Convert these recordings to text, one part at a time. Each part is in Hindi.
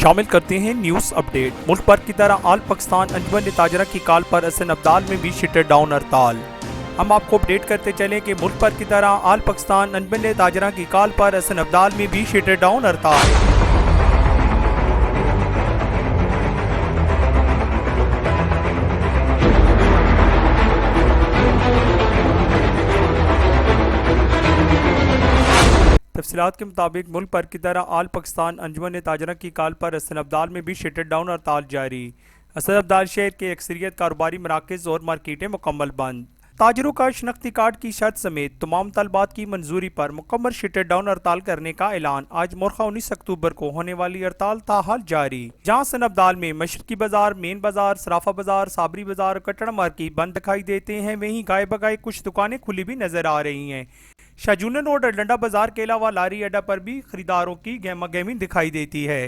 शामिल करते हैं न्यूज अपडेट। मुल्क भर की तरह आल पाकिस्तान अंजुमन ताजरा की कॉल पर हसन अब्दाल में भी शटर डाउन हड़ताल। हम आपको अपडेट करते चले कि मुल्क भर की तरह आल पाकिस्तान अंजुमन ताजरा की कॉल पर हसन अब्दाल में भी शटर डाउन हड़ताल। तफसीलात के मुताबिक मुल्क भर की तरह आल पाकिस्तान अंजुमन ताजरा की कॉल पर हसन अब्दाल में भी शटर डाउन हड़ताल जारी। हसन अब्दाल शहर के अक्सरियत कारोबारी मराकज़ और मार्केटें मुकम्मल बंद। ताजरों का शनाख्ती कार्ड की शर्त समेत तमाम तलबात की मंजूरी पर मुकम्मल शटर डाउन हड़ताल करने का ऐलान। आज मोरखा 19 अक्टूबर को होने वाली हड़ताल ताहाल जारी। जहाँ हसन अब्दाल में मशरकी बाजार, मेन बाजार, सराफा बाजार, साबरी बाजार, कटड़ा मार्केट बंद दिखाई देते हैं, वहीं गाय बगाए कुछ दुकानें खुली भी नजर आ रही हैं। शाहजूनन रोड और डंडा बाजार के अलावा लारी अड्डा पर भी खरीदारों की गहमा गहमी दिखाई देती है।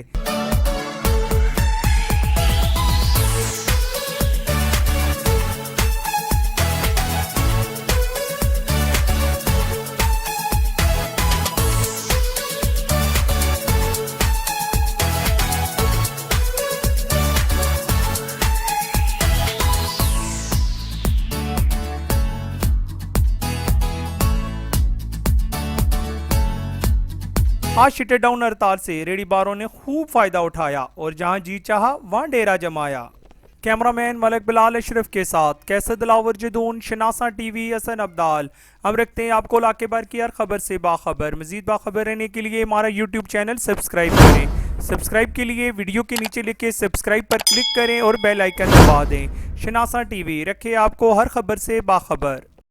आज शटर डाउन हड़ताल से रेहड़ीबारों ने खूब फायदा उठाया और जहां जी चाहा वहां डेरा जमाया। कैमरामैन मलिक बिलाल अशरफ के साथ कैसर दिलावर जदून, शनासा टीवी, हसन अब्दाल। हम रखते हैं आपको इलाके भर की हर खबर से बाखबर। मजीद बाखबर रहने के लिए हमारा यूट्यूब चैनल सब्सक्राइब करें। सब्सक्राइब के लिए वीडियो के नीचे लिखे सब्सक्राइब पर क्लिक करें और बेल आइकन दबा दें। शनासा टीवी रखे आपको हर खबर से बाखबर।